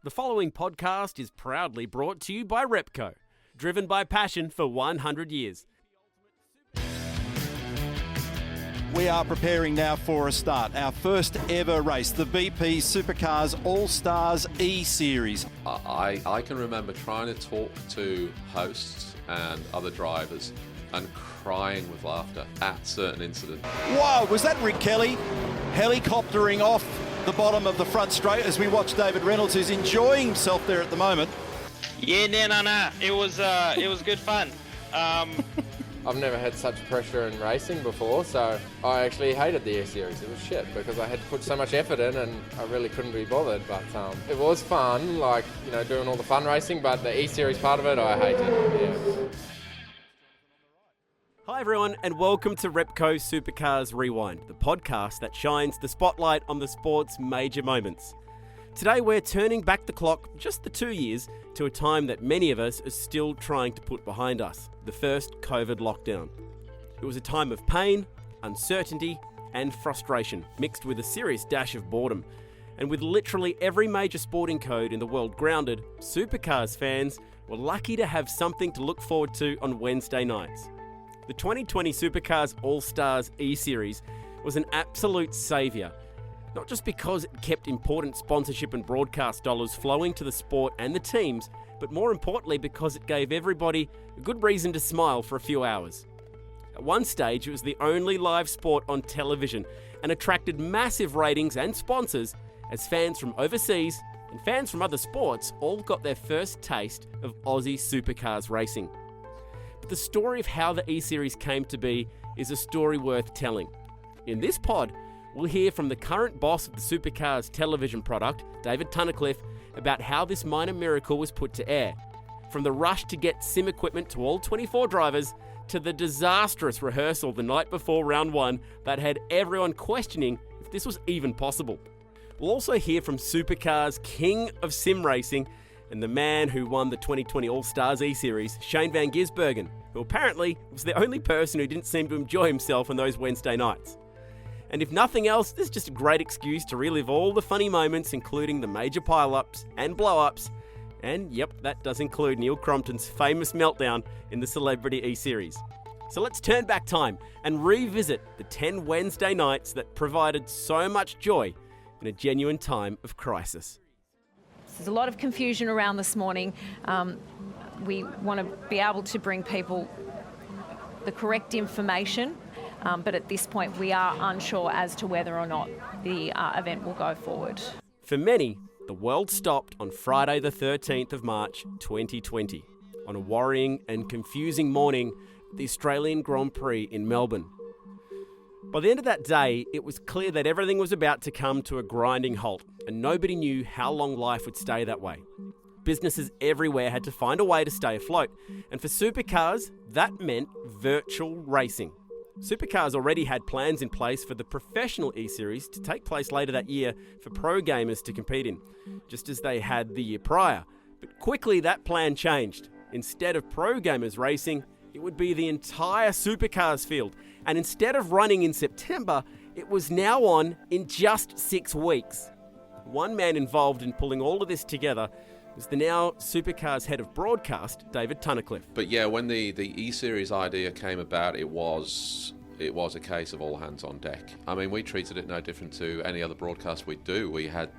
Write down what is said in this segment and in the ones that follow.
The following podcast is proudly brought to you by Repco, driven by passion for 100 years. We are preparing now for a start. Our first ever race, the BP Supercars All-Stars E-Series. I can remember trying to talk to hosts and other drivers and crying with laughter at certain incidents. Wow, was that Rick Kelly helicoptering off the bottom of the front straight as we watch David Reynolds, who's enjoying himself there at the moment? Yeah, no. It was good fun. I've never had such pressure in racing before, so I actually hated the E-Series. It was shit because I had to put so much effort in and I really couldn't be bothered. But it was fun, like, you know, doing all the fun racing, but the E-Series part of it, I hated. Yeah. Hi everyone, and welcome to Repco Supercars Rewind, the podcast that shines the spotlight on the sport's major moments. Today we're turning back the clock just the 2 years to a time that many of us are still trying to put behind us, the first COVID lockdown. It was a time of pain, uncertainty and frustration, mixed with a serious dash of boredom. And with literally every major sporting code in the world grounded, Supercars fans were lucky to have something to look forward to on Wednesday nights. The 2020 Supercars All-Stars E-Series was an absolute saviour, not just because it kept important sponsorship and broadcast dollars flowing to the sport and the teams, but more importantly because it gave everybody a good reason to smile for a few hours. At one stage, it was the only live sport on television and attracted massive ratings and sponsors as fans from overseas and fans from other sports all got their first taste of Aussie supercars racing. But the story of how the E-Series came to be is a story worth telling. In this pod, we'll hear from the current boss of the Supercars television product, David Tunnicliffe, about how this minor miracle was put to air. From the rush to get sim equipment to all 24 drivers, to the disastrous rehearsal the night before round one that had everyone questioning if this was even possible. We'll also hear from Supercars' king of sim racing and the man who won the 2020 All-Stars E-Series, Shane van Gisbergen, who apparently was the only person who didn't seem to enjoy himself on those Wednesday nights. And if nothing else, this is just a great excuse to relive all the funny moments, including the major pile-ups and blow-ups. And yep, that does include Neil Crompton's famous meltdown in the Celebrity E-Series. So let's turn back time and revisit the 10 Wednesday nights that provided so much joy in a genuine time of crisis. There's a lot of confusion around this morning. We want to be able to bring people the correct information. But at this point, we are unsure as to whether or not the event will go forward. For many, the world stopped on Friday the 13th of March 2020, on a worrying and confusing morning at the Australian Grand Prix in Melbourne. By the end of that day, it was clear that everything was about to come to a grinding halt, and nobody knew how long life would stay that way. Businesses everywhere had to find a way to stay afloat, and for Supercars, that meant virtual racing. Supercars already had plans in place for the professional E-Series to take place later that year for pro gamers to compete in, just as they had the year prior. But quickly that plan changed. Instead of pro gamers racing, it would be the entire Supercars field. And instead of running in September, it was now on in just 6 weeks. One man involved in pulling all of this together was the now Supercars head of broadcast, David Tunnicliffe. But yeah, when the E-Series idea came about, it was a case of all hands on deck. I mean, we treated it no different to any other broadcast we do. We had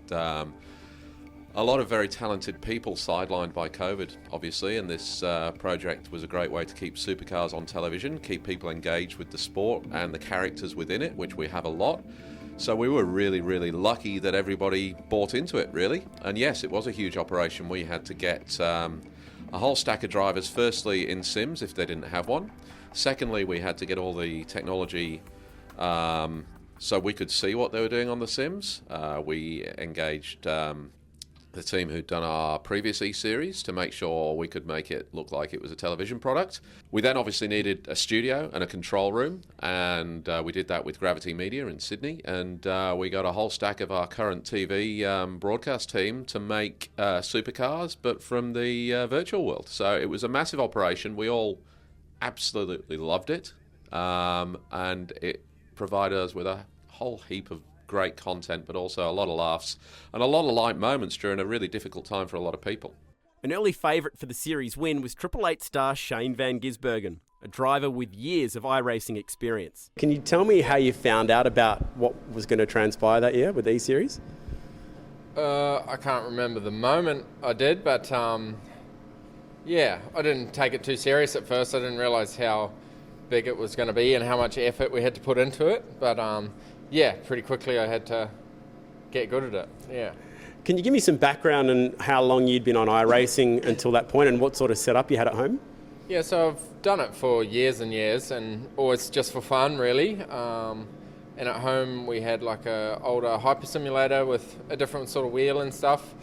a lot of very talented people sidelined by COVID, obviously, and this project was a great way to keep supercars on television, keep people engaged with the sport and the characters within it, which we have a lot. So we were really, really lucky that everybody bought into it, really. And yes, it was a huge operation. We had to get a whole stack of drivers, firstly in sims if they didn't have one. Secondly, we had to get all the technology so we could see what they were doing on the sims. We engaged the team who'd done our previous E-Series to make sure we could make it look like it was a television product. We then obviously needed a studio and a control room, and we did that with Gravity Media in Sydney, and we got a whole stack of our current TV broadcast team to make supercars, but from the virtual world. So it was a massive operation. We all absolutely loved it, and it provided us with a whole heap of great content, but also a lot of laughs and a lot of light moments during a really difficult time for a lot of people. An early favourite for the series win was Triple Eight star Shane van Gisbergen, a driver with years of iRacing experience. Can you tell me how you found out about what was going to transpire that year with E-Series? I can't remember the moment I did, but yeah, I didn't take it too serious at first. I didn't realise how big it was going to be and how much effort we had to put into it. But yeah, pretty quickly I had to get good at it, yeah. Can you give me some background on how long you'd been on iRacing until that point and what sort of setup you had at home? Yeah, so I've done it for years and years and always just for fun, really. And at home we had like a older hyper simulator with a different sort of wheel and stuff.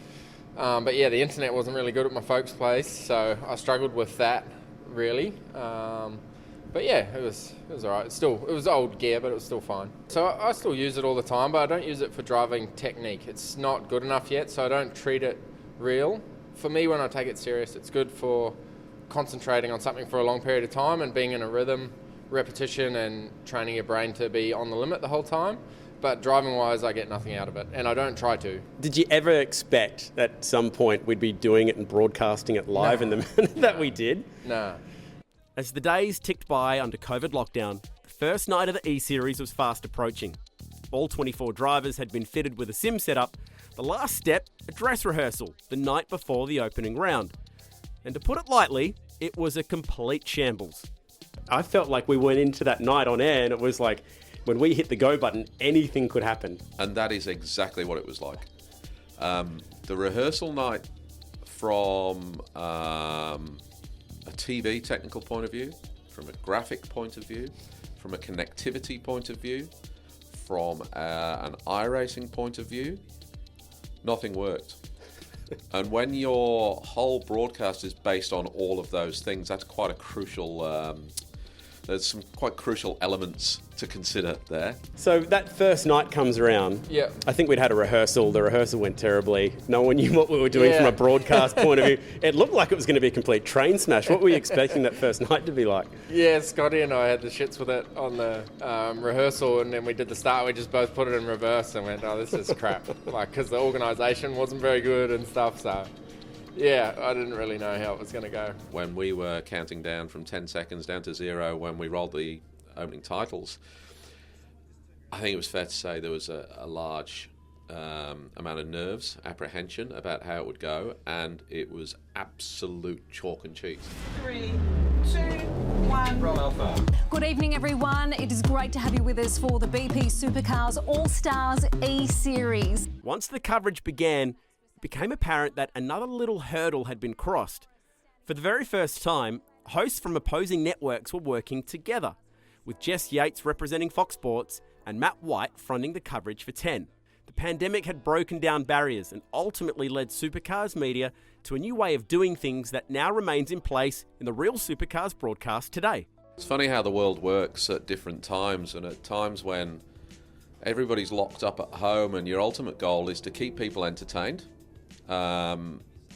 But yeah, the internet wasn't really good at my folks' place, so I struggled with that, really. But yeah, it was all right. It was old gear, but it was still fine. So I still use it all the time, but I don't use it for driving technique. It's not good enough yet, so I don't treat it real. For me, when I take it serious, it's good for concentrating on something for a long period of time and being in a rhythm, repetition, and training your brain to be on the limit the whole time. But driving-wise, I get nothing out of it, and I don't try to. Did you ever expect that at some point we'd be doing it and broadcasting it live in the manner that we did? No. As the days ticked by under COVID lockdown, the first night of the E-Series was fast approaching. All 24 drivers had been fitted with a sim setup. The last step, a dress rehearsal, the night before the opening round. And to put it lightly, it was a complete shambles. I felt like we went into that night on air and it was like, when we hit the go button, anything could happen. And that is exactly what it was like. The rehearsal night from a TV technical point of view, from a graphic point of view, from a connectivity point of view, from an iRacing point of view, nothing worked. And when your whole broadcast is based on all of those things, that's quite a crucial... there's some quite crucial elements to consider there. So that first night comes around. Yeah. I think we'd had a rehearsal. The rehearsal went terribly. No one knew what we were doing from a broadcast point of view. It looked like it was going to be a complete train smash. What were you expecting that first night to be like? Yeah, Scotty and I had the shits with it on the rehearsal, and then we did the start. We just both put it in reverse and went, oh, this is crap. Like, because the organisation wasn't very good and stuff, so... Yeah, I didn't really know how it was going to go. When we were counting down from 10 seconds down to 0 when we rolled the opening titles, I think it was fair to say there was a large amount of nerves, apprehension about how it would go, and it was absolute chalk and cheese. 3, 2, 1. Roll Alpha. Good evening, everyone. It is great to have you with us for the BP Supercars All-Stars E-Series. Once the coverage began, it became apparent that another little hurdle had been crossed. For the very first time, hosts from opposing networks were working together, with Jess Yates representing Fox Sports and Matt White fronting the coverage for 10. The pandemic had broken down barriers and ultimately led Supercars media to a new way of doing things that now remains in place in the real Supercars broadcast today. It's funny how the world works at different times, and at times when everybody's locked up at home and your ultimate goal is to keep people entertained,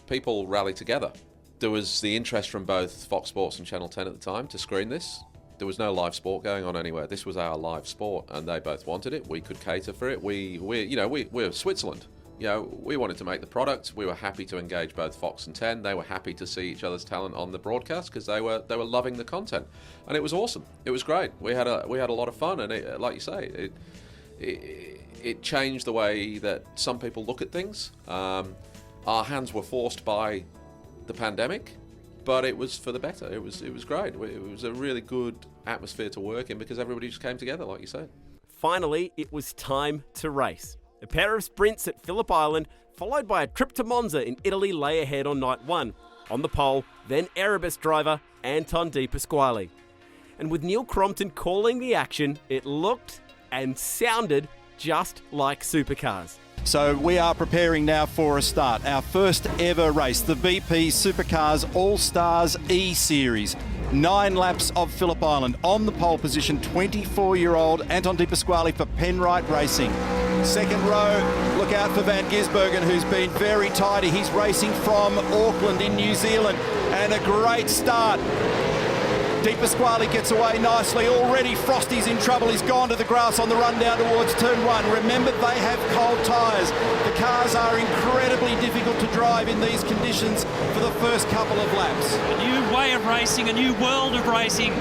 people rally together. There was the interest from both Fox Sports and Channel 10 at the time to screen this. There was no live sport going on anywhere. This was our live sport, and they both wanted it. We could cater for it. We're Switzerland. We wanted to make the product. We were happy to engage both Fox and 10. They were happy to see each other's talent on the broadcast because they were loving the content, and it was awesome. It was great. We had a lot of fun, and like you say, it changed the way that some people look at things. Our hands were forced by the pandemic, but it was for the better. It was great. It was a really good atmosphere to work in because everybody just came together, like you said. Finally, it was time to race. A pair of sprints at Phillip Island, followed by a trip to Monza in Italy lay ahead on night one. On the pole, then Erebus driver Anton De Pasquale. And with Neil Crompton calling the action, it looked and sounded just like Supercars. So we are preparing now for a start. Our first ever race, the BP Supercars All-Stars E-Series. 9 laps of Phillip Island. On the pole position, 24-year-old Anton De Pasquale for Penrite Racing. Second row, look out for Van Gisbergen, who's been very tidy. He's racing from Auckland in New Zealand. And a great start Di Pasquale gets away nicely. Already Frosty's in trouble. He's gone to the grass on the run down towards turn 1. Remember, they have cold tyres. The cars are incredibly difficult to drive in these conditions for the first couple of laps. A new way of racing, a new world of racing.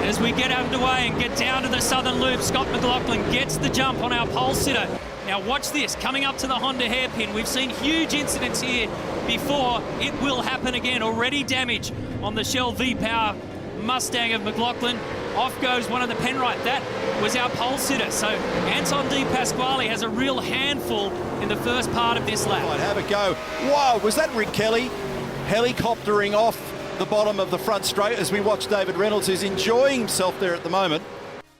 As we get underway and get down to the southern loop, Scott McLaughlin gets the jump on our pole sitter. Now watch this, coming up to the Honda hairpin. We've seen huge incidents here before. It will happen again. Already damage on the Shell V-Power Mustang of McLaughlin. Off goes one of the Penrite. That was our pole sitter. So Anton Di Pasquale has a real handful in the first part of this lap. Right, have a go. Whoa, was that Rick Kelly helicoptering off the bottom of the front straight as we watch David Reynolds, who's enjoying himself there at the moment.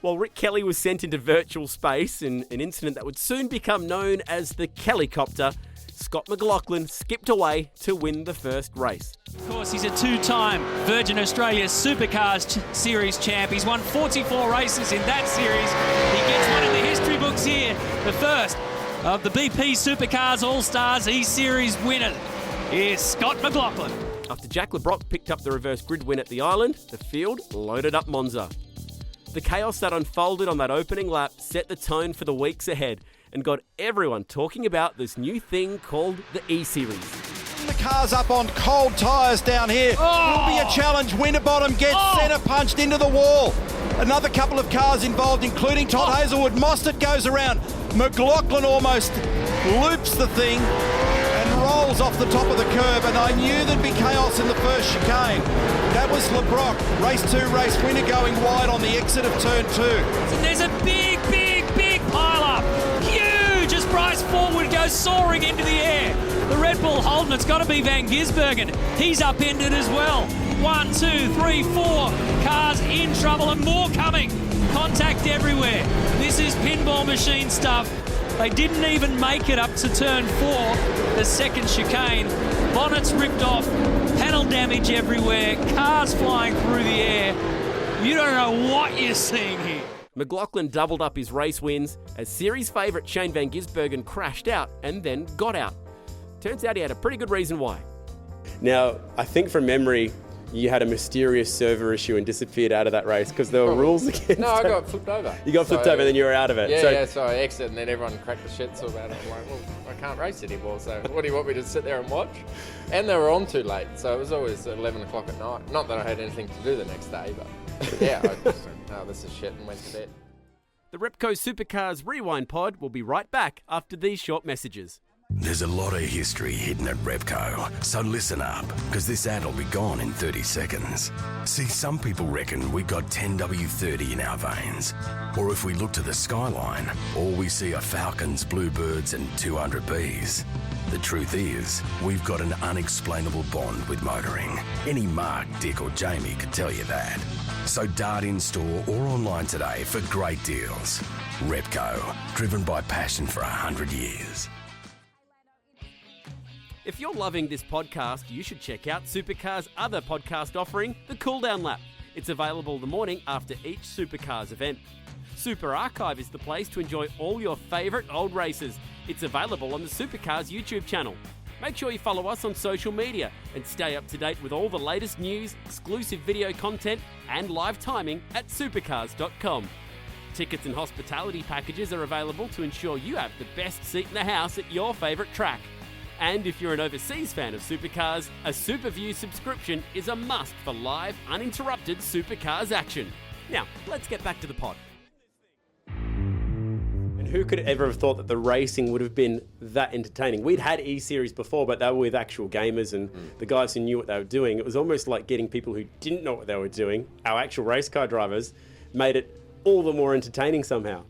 Well, Rick Kelly was sent into virtual space in an incident that would soon become known as the Kellycopter. Scott McLaughlin skipped away to win the first race. Of course, he's a two-time Virgin Australia Supercars Series champ. He's won 44 races in that series. He gets one in the history books here. The first of the BP Supercars All-Stars E-Series winner is Scott McLaughlin. After Jack LeBrock picked up the reverse grid win at the Island, the field loaded up Monza. The chaos that unfolded on that opening lap set the tone for the weeks ahead and got everyone talking about this new thing called the E-Series. The car's up on cold tyres down here. Will be a challenge. Winterbottom gets centre punched into the wall. Another couple of cars involved, including Todd Hazelwood. Mostert goes around. McLaughlin almost loops the thing and rolls off the top of the curb, and I knew there'd be chaos in the first chicane. That was LeBrock, race 2, race winner, going wide on the exit of turn 2. And there's a big pile-up. Huge as Bryce Forward goes soaring into the air. The Red Bull Holden, it's got to be Van Gisbergen. He's upended as well. 1, 2, 3, 4 cars in trouble and more coming. Contact everywhere. This is pinball machine stuff. They didn't even make it up to turn 4, the second chicane. Bonnets ripped off, panel damage everywhere, cars flying through the air. You don't know what you're seeing here. McLaughlin doubled up his race wins as series favourite Shane Van Gisbergen crashed out and then got out. Turns out he had a pretty good reason why. Now, I think from memory, you had a mysterious server issue and disappeared out of that race because there were rules against No, I got flipped over. You got flipped over and then you were out of it. Yeah, so I exited and then everyone cracked the shit about it. I'm like, well, I can't race anymore, so what do you want me to sit there and watch? And they were on too late, so it was always 11 o'clock at night. Not that I had anything to do the next day, but yeah, I just said, oh, this is shit, and went to bed. The Repco Supercars Rewind Pod will be right back after these short messages. There's a lot of history hidden at Repco, so listen up, because this ad will be gone in 30 seconds. See, some people reckon we got 10W30 in our veins. Or if we look to the skyline, all we see are falcons, bluebirds and 200 bees. The truth is, we've got an unexplainable bond with motoring. Any Mark, Dick or Jamie could tell you that. So dart in store or online today for great deals. Repco, driven by passion for 100 years. If you're loving this podcast, you should check out Supercars' other podcast offering, The Cool Down Lap. It's available the morning after each Supercars event. Super Archive is the place to enjoy all your favourite old races. It's available on the Supercars YouTube channel. Make sure you follow us on social media and stay up to date with all the latest news, exclusive video content and live timing at supercars.com. Tickets and hospitality packages are available to ensure you have the best seat in the house at your favourite track. And if you're an overseas fan of supercars, a SuperView subscription is a must for live, uninterrupted supercars action. Now, let's get back to the pod. And who could ever have thought that the racing would have been that entertaining? We'd had E-Series before, but they were with actual gamers and the guys who knew what they were doing. It was almost like getting people who didn't know what they were doing, our actual race car drivers, made it all the more entertaining somehow.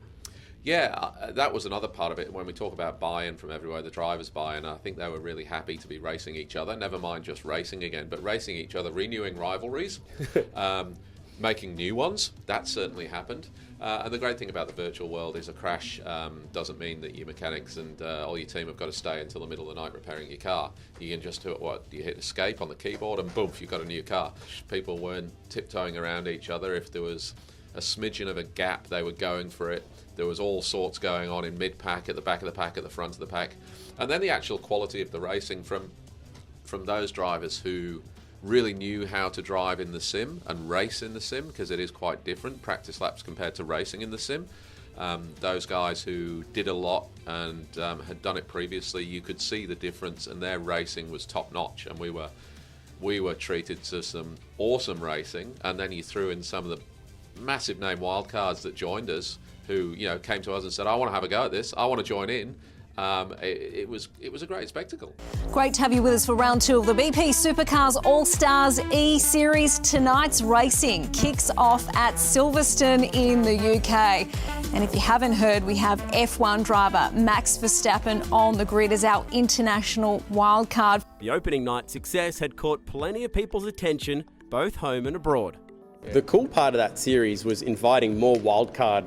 Yeah, that was another part of it. When we talk about buy-in from everywhere, the drivers buy-in, I think they were really happy to be racing each other, never mind just racing again, but racing each other, renewing rivalries, making new ones. That certainly happened. And the great thing about the virtual world is a crash doesn't mean that your mechanics and all your team have got to stay until the middle of the night repairing your car. You can just do it, you hit escape on the keyboard and boom, you've got a new car. People weren't tiptoeing around each other. If there was a smidgen of a gap, they were going for it. There was all sorts going on in mid-pack, at the back of the pack, at the front of the pack. And then the actual quality of the racing from those drivers who really knew how to drive in the sim and race in the sim, because it is quite different, practice laps compared to racing in the sim. Those guys who did a lot and had done it previously, you could see the difference, and their racing was top notch, and we were treated to some awesome racing. And then you threw in some of the massive name wildcards that joined us, who came to us and said, I want to have a go at this, I want to join in. It was a great spectacle. Great to have you with us for round 2 of the BP Supercars All-Stars E-Series. Tonight's racing kicks off at Silverstone in the UK. And if you haven't heard, we have F1 driver Max Verstappen on the grid as our international wildcard. The opening night success had caught plenty of people's attention, both home and abroad. The cool part of that series was inviting more wildcard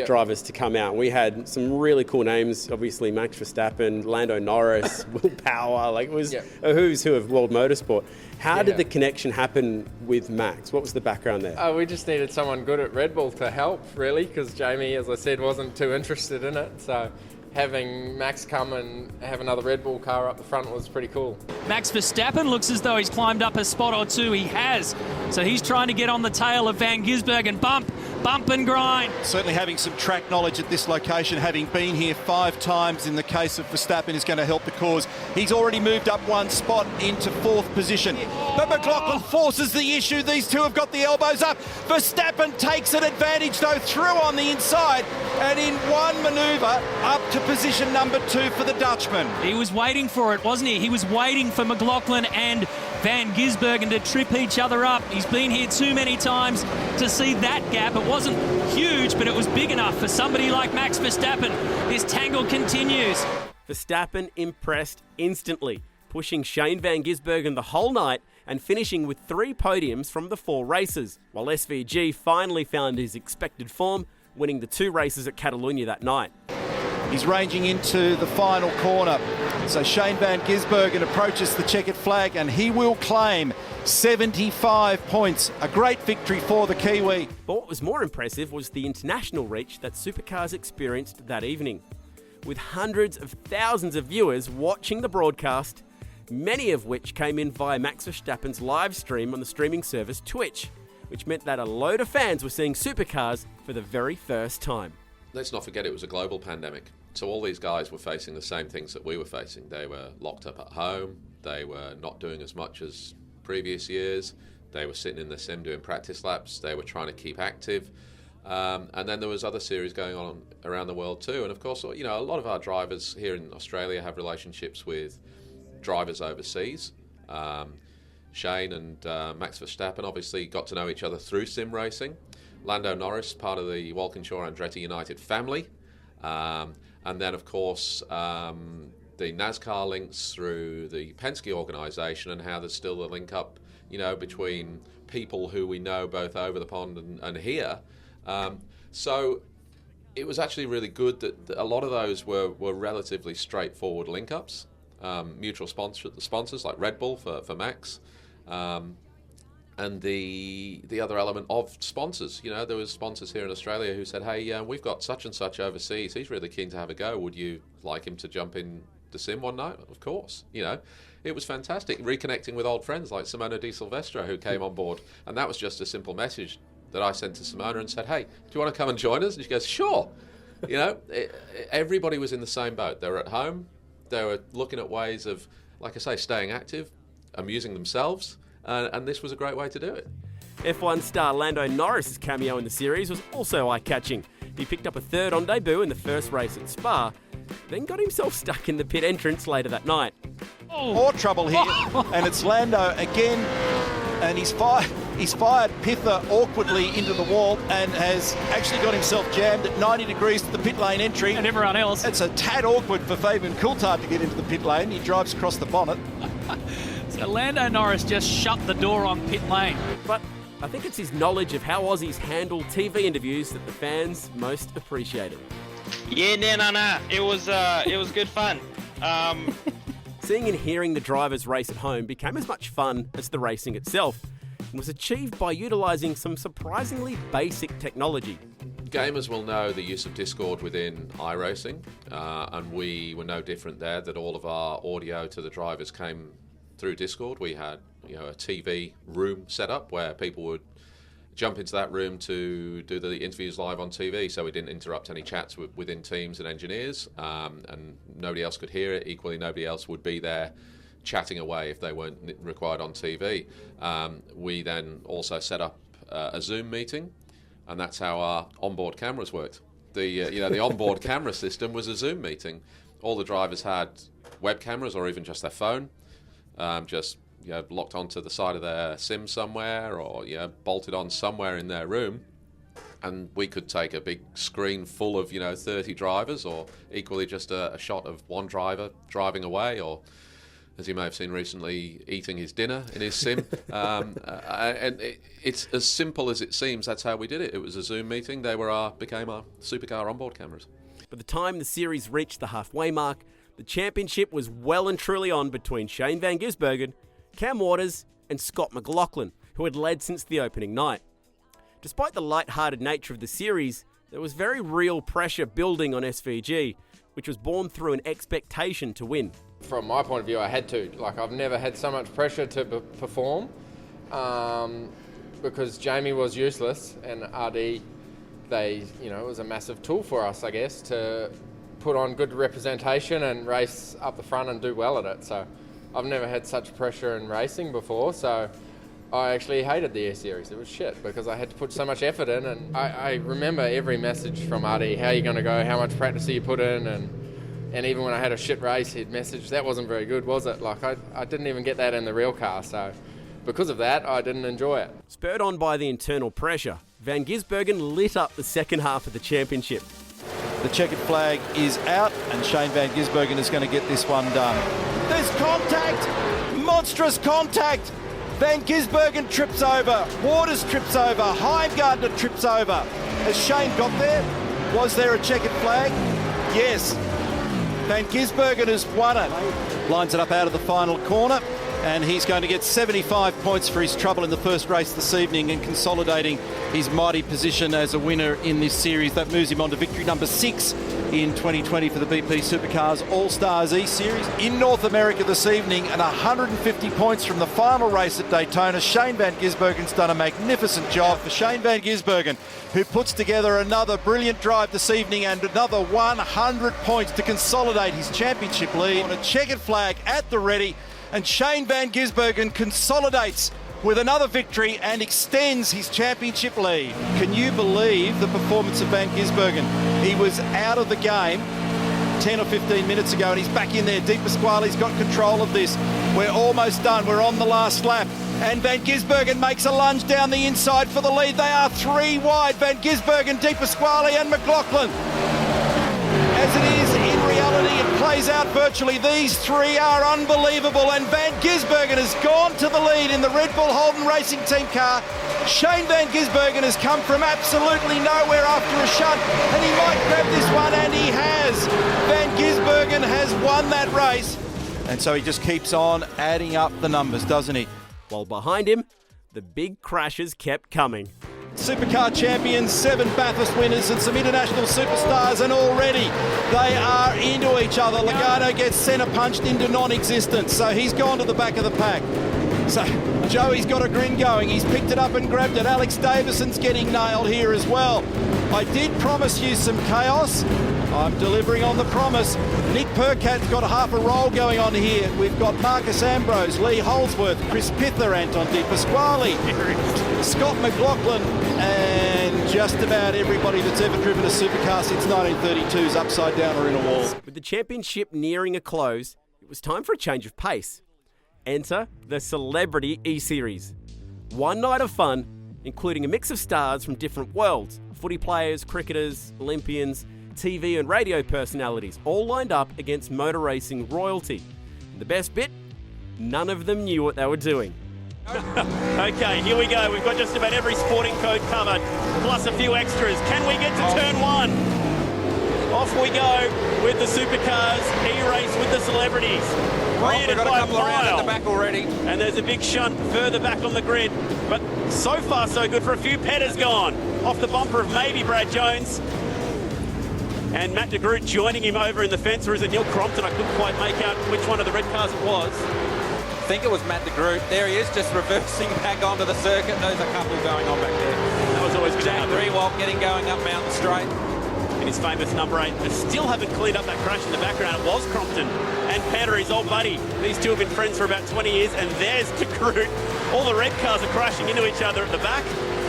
drivers to come out. We had some really cool names, obviously Max Verstappen, Lando Norris, Will Power, it was a who's who of world motorsport. How did the connection happen with Max? What was the background there? We just needed someone good at Red Bull to help, really, because Jamie, as I said, wasn't too interested in it. So having Max come and have another Red Bull car up the front was pretty cool. Max Verstappen looks as though he's climbed up a spot or two. He has. So he's trying to get on the tail of Van Gisbergen. Bump and grind. Certainly having some track knowledge at this location, having been here 5 times in the case of Verstappen, is going to help the cause. He's already moved up 1 spot into 4th position. But McLaughlin forces the issue. These two have got the elbows up. Verstappen takes an advantage, though, through on the inside, and in one manoeuvre up to position number 2 for the Dutchman. He was waiting for it, wasn't he? He was waiting for McLaughlin and Van Gisbergen to trip each other up. He's been here too many times to see that gap. It wasn't huge, but it was big enough for somebody like Max Verstappen. This tangle continues. Verstappen impressed instantly, pushing Shane Van Gisbergen the whole night and finishing with 3 podiums from the 4 races, while SVG finally found his expected form, winning the 2 races at Catalonia that night. He's ranging into the final corner. So Shane Van Gisbergen approaches the checkered flag, and he will claim 75 points. A great victory for the Kiwi. But what was more impressive was the international reach that Supercars experienced that evening. With hundreds of thousands of viewers watching the broadcast, many of which came in via Max Verstappen's live stream on the streaming service Twitch, which meant that a load of fans were seeing Supercars for the very first time. Let's not forget it was a global pandemic. So all these guys were facing the same things that we were facing. They were locked up at home. They were not doing as much as previous years. They were sitting in the sim doing practice laps. They were trying to keep active. And then there was other series going on around the world too. And of course, a lot of our drivers here in Australia have relationships with drivers overseas. Shane and Max Verstappen obviously got to know each other through sim racing. Lando Norris, part of the Walkinshaw-Andretti United family. And then, of course, the NASCAR links through the Penske organisation, and how there's still the link up, between people who we know both over the pond and here. So it was actually really good that a lot of those were relatively straightforward link-ups. Mutual sponsors like Red Bull for Max. And the other element of sponsors, there was sponsors here in Australia who said, hey, we've got such and such overseas. He's really keen to have a go. Would you like him to jump in the sim one night? Of course. It was fantastic. Reconnecting with old friends like Simona Di Silvestro, who came on board. And that was just a simple message that I sent to Simona and said, hey, do you want to come and join us? And she goes, sure. Everybody was in the same boat. They were at home. They were looking at ways of, like I say, staying active, amusing themselves. And this was a great way to do it. F1 star Lando Norris' cameo in the series was also eye-catching. He picked up a 3rd on debut in the first race at Spa, then got himself stuck in the pit entrance later that night. More trouble here, and it's Lando again, and he's fired Pither awkwardly into the wall and has actually got himself jammed at 90 degrees to the pit lane entry. And everyone else. It's a tad awkward for Fabian Coulthard to get into the pit lane. He drives across the bonnet. So Lando Norris just shut the door on pit lane. But I think it's his knowledge of how Aussies handle TV interviews that the fans most appreciated. Yeah, no. It was good fun. Seeing and hearing the drivers race at home became as much fun as the racing itself, and was achieved by utilising some surprisingly basic technology. Gamers will know the use of Discord within iRacing, and we were no different there, that all of our audio to the drivers came through Discord. We had a TV room set up where people would jump into that room to do the interviews live on TV, so we didn't interrupt any chats within teams and engineers, and nobody else could hear it. Equally, nobody else would be there chatting away if they weren't required on TV. We then also set up a Zoom meeting, and that's how our onboard cameras worked. The onboard camera system was a Zoom meeting. All the drivers had web cameras or even just their phone, locked onto the side of their sim somewhere, or bolted on somewhere in their room, and we could take a big screen full of 30 drivers, or equally just a shot of one driver driving away, or, as you may have seen recently, eating his dinner in his sim. And it's as simple as it seems. That's how we did it. It was a Zoom meeting. They became our supercar onboard cameras. By the time the series reached the halfway mark, the championship was well and truly on between Shane van Gisbergen, Cam Waters and Scott McLaughlin, who had led since the opening night. Despite the light-hearted nature of the series, there was very real pressure building on SVG, which was born through an expectation to win. From my point of view, I had to. I've never had so much pressure to perform, because Jamie was useless and RD, it was a massive tool for us, I guess, to put on good representation and race up the front and do well at it. So I've never had such pressure in racing before, so I actually hated the Eseries. It was shit because I had to put so much effort in, and I remember every message from RD, how are you going to go, how much practice do you put in, and even when I had a shit race, he'd message, that wasn't very good, was it? I didn't even get that in the real car, so because of that, I didn't enjoy it. Spurred on by the internal pressure, Van Gisbergen lit up the second half of the championship. The checkered flag is out, and Shane van Gisbergen is going to get this one done. There's contact! Monstrous contact! Van Gisbergen trips over, Waters trips over, Heimgartner trips over. Has Shane got there? Was there a checkered flag? Yes. Van Gisbergen has won it. Lines it up out of the final corner, and he's going to get 75 points for his trouble in the first race this evening and consolidating his mighty position as a winner in this series. That moves him on to victory number 6 in 2020 for the BP Supercars All-Stars E-Series. In North America this evening, and 150 points from the final race at Daytona. Shane van Gisbergen's done a magnificent job. For Shane van Gisbergen, who puts together another brilliant drive this evening and another 100 points to consolidate his championship lead. On a checkered flag at the ready, and Shane van Gisbergen consolidates with another victory and extends his championship lead. Can you believe the performance of Van Gisbergen? He was out of the game 10 or 15 minutes ago, and he's back in there. Di Pasquale's got control of this. We're almost done. We're on the last lap. And Van Gisbergen makes a lunge down the inside for the lead. They are 3 wide. Van Gisbergen, Di Pasquale and McLaughlin. As it is in reality, it plays out virtually. These 3 are unbelievable, and Van Gisbergen has gone to the lead in the Red Bull Holden Racing Team car. Shane van Gisbergen has come from absolutely nowhere after a shunt, and he might grab this one, and he has. Van Gisbergen has won that race. And so he just keeps on adding up the numbers, doesn't he? While behind him, the big crashes kept coming. Supercar champions, 7 Bathurst winners and some international superstars, and already they are into each other. Logano gets centre punched into non-existence, so he's gone to the back of the pack. So Joey's got a grin going. He's picked it up and grabbed it. Alex Davison's getting nailed here as well. I did promise you some chaos. I'm delivering on the promise. Nick Percat's got a half a roll going on here. We've got Marcus Ambrose, Lee Holsworth, Chris Pither, Anton Di Pasquale, Scott McLaughlin, and just about everybody that's ever driven a supercar since 1932's upside down or in a wall. With the championship nearing a close, it was time for a change of pace. Enter the Celebrity E-Series. One night of fun, including a mix of stars from different worlds, footy players, cricketers, Olympians, TV and radio personalities, all lined up against motor racing royalty. And the best bit, none of them knew what they were doing. Okay, here we go. We've got just about every sporting code covered, plus a few extras. Can we get to turn 1? Off we go with the supercars, E-race with the celebrities. We've got a couple around at the back already. And there's a big shunt further back on the grid. But so far so good for a few. Petter's gone. Off the bumper of maybe Brad Jones. And Matt de Groot joining him over in the fence, or is it Neil Crompton? I couldn't quite make out which one of the red cars it was. think it was Matt de Groot. There he is, just reversing back onto the circuit. There's a couple going on back there. That was always good. Jack Rewalt getting going up Mountain Straight. In his famous number 8. They still haven't cleaned up that crash in the background. It was Crompton and Panda, his old buddy. These two have been friends for about 20 years, and there's de Groot. All the red cars are crashing into each other at the back,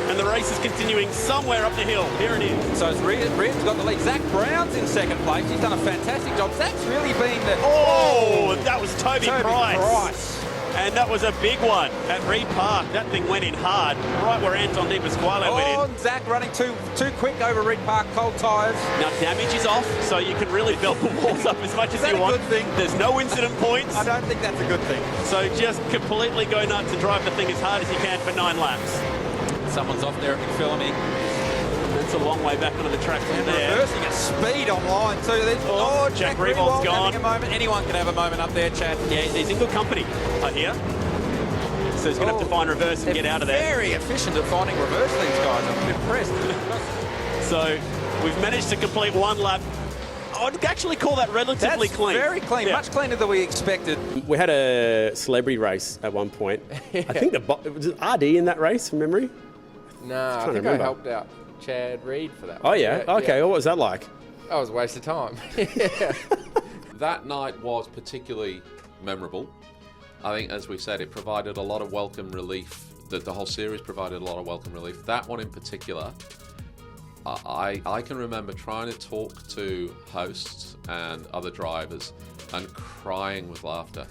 and the race is continuing somewhere up the hill. Here it is. So Reardon's got the lead. Zach Brown's in second place. He's done a fantastic job. Zach's really been the... Oh, that was Toby Price. And that was a big one at Reed Park. That thing went in hard, right where Anton Di Pasquale went in. Oh, Zach running too quick over Reed Park, cold tyres. Now damage is off, so you can really belt the walls up as much as you want. Is that a good thing? There's no incident points. I don't think that's a good thing. So just completely go nuts and drive the thing as hard as you can for 9 laps. Someone's off there at McPhillamy. It's a long way back onto the track from there. Reversing at speed on line too. Oh, Jack Rewalt's gone. Having a moment. Anyone can have a moment up there, Chad. Yeah, he's in good company, I hear. So he's going to have to find reverse and get out of there. Very efficient at finding reverse, these guys. I'm impressed. So we've managed to complete 1 lap. I'd actually call that relatively clean. Very clean, much cleaner than we expected. We had a celebrity race at one point. I think was RD in that race, from memory? No, I think I helped out Chad Reed for that. Oh, yeah? Okay, what was that like? That was a waste of time. That night was particularly memorable. I think, as we said, it provided a lot of welcome relief. The whole series provided a lot of welcome relief. That one in particular, I can remember trying to talk to hosts and other drivers and crying with laughter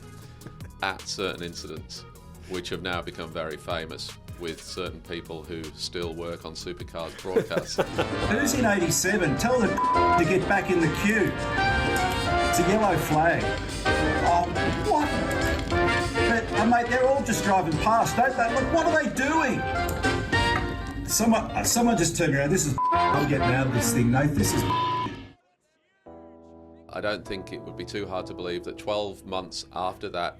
at certain incidents, which have now become very famous with certain people who still work on Supercars broadcasts. Who's in 87? Tell them to get back in the queue. It's a yellow flag. Oh, what? But, mate, they're all just driving past, don't they? Look, what are they doing? Someone just turned around. This is I'm getting out of this thing, Nate. This is I don't think it would be too hard to believe that 12 months after that,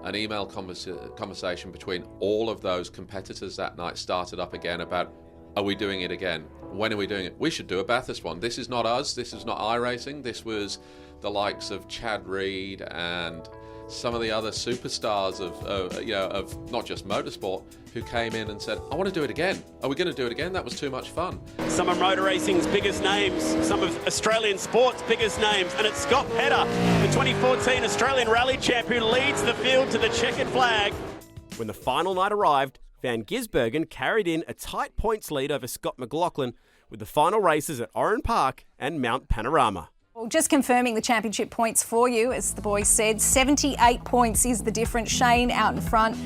an email conversation between all of those competitors that night started up again about, are we doing it again? When are we doing it? We should do a Bathurst one. This is not us. This is not iRacing. This was the likes of Chad Reed and some of the other superstars of not just motorsport who came in and said, I want to do it again. Are we going to do it again? That was too much fun. Some of motor racing's biggest names, some of Australian sport's biggest names, and it's Scott Petter, the 2014 Australian Rally champ, who leads the field to the checkered flag. When the final night arrived, Van Gisbergen carried in a tight points lead over Scott McLaughlin with the final races at Oran Park and Mount Panorama. Well, just confirming the championship points for you, as the boys said, 78 points is the difference. Shane out in front.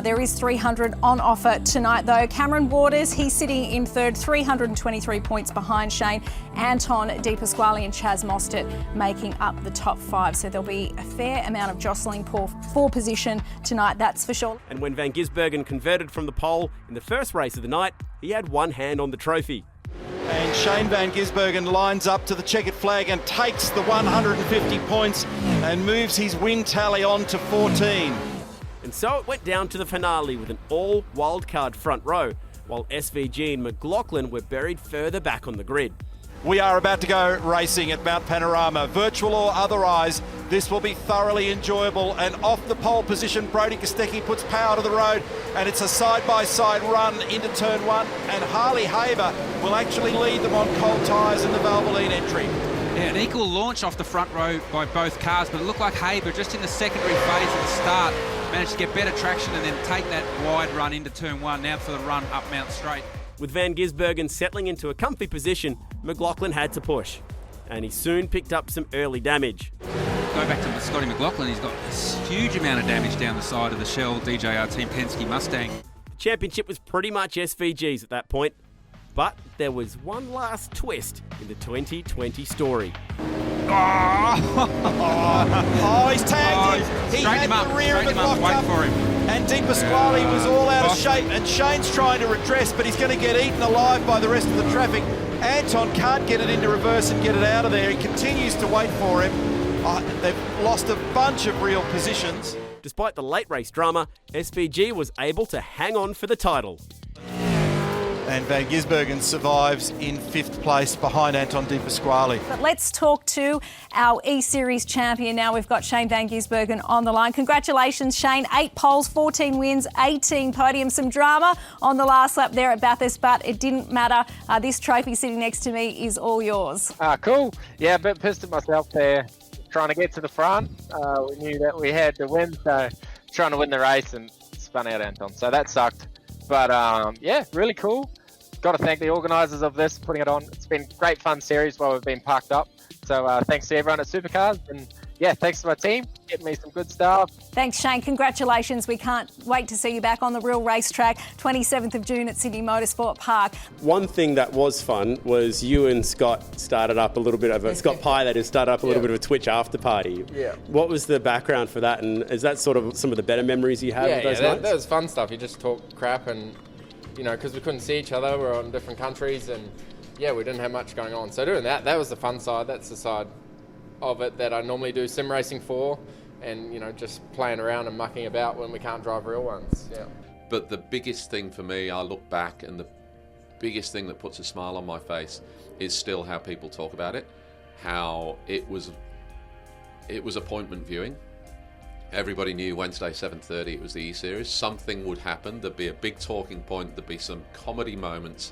There is 300 on offer tonight, though. Cameron Waters, he's sitting in third, 323 points behind Shane. Anton Di Pasquale and Chaz Mostert making up the top 5. So there'll be a fair amount of jostling for position tonight, that's for sure. And when Van Gisbergen converted from the pole in the first race of the night, he had one hand on the trophy. And Shane Van Gisbergen lines up to the checkered flag and takes the 150 points and moves his win tally on to 14. And so it went down to the finale with an all wildcard front row, while SVG and McLaughlin were buried further back on the grid. We are about to go racing at Mount Panorama. Virtual or otherwise, this will be thoroughly enjoyable. And off the pole position, Brodie Kostecki puts power to the road, and it's a side-by-side run into turn 1. And Harley Haber will actually lead them on cold tyres in the Valvoline entry. Yeah, an equal launch off the front row by both cars, but it looked like Haber, just in the secondary phase at the start, managed to get better traction and then take that wide run into turn 1. Now for the run up Mount Straight. With Van Gisbergen settling into a comfy position, McLaughlin had to push, and he soon picked up some early damage. Go back to Scotty McLaughlin, he's got a huge amount of damage down the side of the Shell DJR Team Penske Mustang. The championship was pretty much SVG's at that point, but there was one last twist in the 2020 story. He's tagged him. He had the rear of it locked up. For him. And Di Pasquale was all out of shape, and Shane's trying to redress, but he's going to get eaten alive by the rest of the traffic. Anton can't get it into reverse and get it out of there. He continues to wait for him. They've lost a bunch of real positions. Despite the late race drama, SVG was able to hang on for the title. And Van Gisbergen survives in 5th place behind Anton Di Pasquale. But let's talk to our E-Series champion now. We've got Shane Van Gisbergen on the line. Congratulations, Shane. 8 poles, 14 wins, 18 podiums. Some drama on the last lap there at Bathurst, but it didn't matter. This trophy sitting next to me is all yours. Cool. Yeah, a bit pissed at myself there, trying to get to the front. We knew that we had to win, so trying to win the race and spun out Anton. So that sucked. But yeah, really cool. Got to thank the organisers of this, putting it on. It's been a great fun series while we've been parked up. So thanks to everyone at Supercars. And yeah, thanks to my team, getting me some good stuff. Thanks, Shane. Congratulations. We can't wait to see you back on the real racetrack, 27th of June at Sydney Motorsport Park. One thing that was fun was you and Scott started up a little bit of a, Scott Pye that has started up a little bit of a Twitch after party. Yeah. What was the background for that, and is that sort of some of the better memories you have of those nights? That was fun stuff. You just talk crap and, you know, because we couldn't see each other, we're on different countries and yeah, we didn't have much going on. So doing that was the fun side. That's the side of it that I normally do sim racing for, and you know, just playing around and mucking about when we can't drive real ones. Yeah. But the biggest thing for me, I look back, and the biggest thing that puts a smile on my face is still how people talk about it. How it was appointment viewing. Everybody knew Wednesday 7:30 it was the E-Series. Something would happen. There'd be a big talking point. There'd be some comedy moments.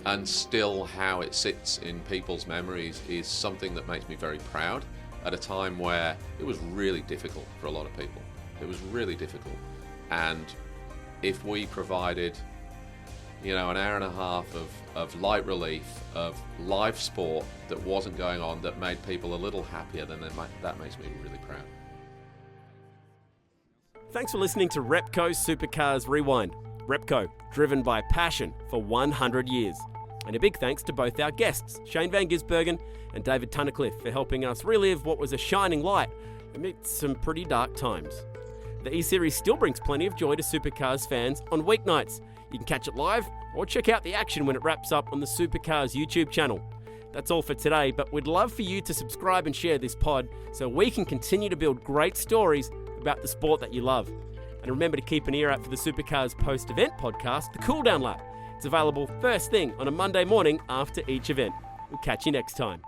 And still how it sits in people's memories is something that makes me very proud at a time where it was really difficult for a lot of people. It was really difficult. And if we provided, you know, an hour and a half of light relief, of live sport that wasn't going on, that made people a little happier, then that makes me really proud. Thanks for listening to Repco Supercars Rewind. Repco, driven by passion for 100 years. And a big thanks to both our guests, Shane Van Gisbergen and David Tunnicliffe, for helping us relive what was a shining light amidst some pretty dark times. The E-Series still brings plenty of joy to Supercars fans on weeknights. You can catch it live or check out the action when it wraps up on the Supercars YouTube channel. That's all for today, but we'd love for you to subscribe and share this pod so we can continue to build great stories about the sport that you love. And remember to keep an ear out for the Supercars post-event podcast, The Cooldown Lap. It's available first thing on a Monday morning after each event. We'll catch you next time.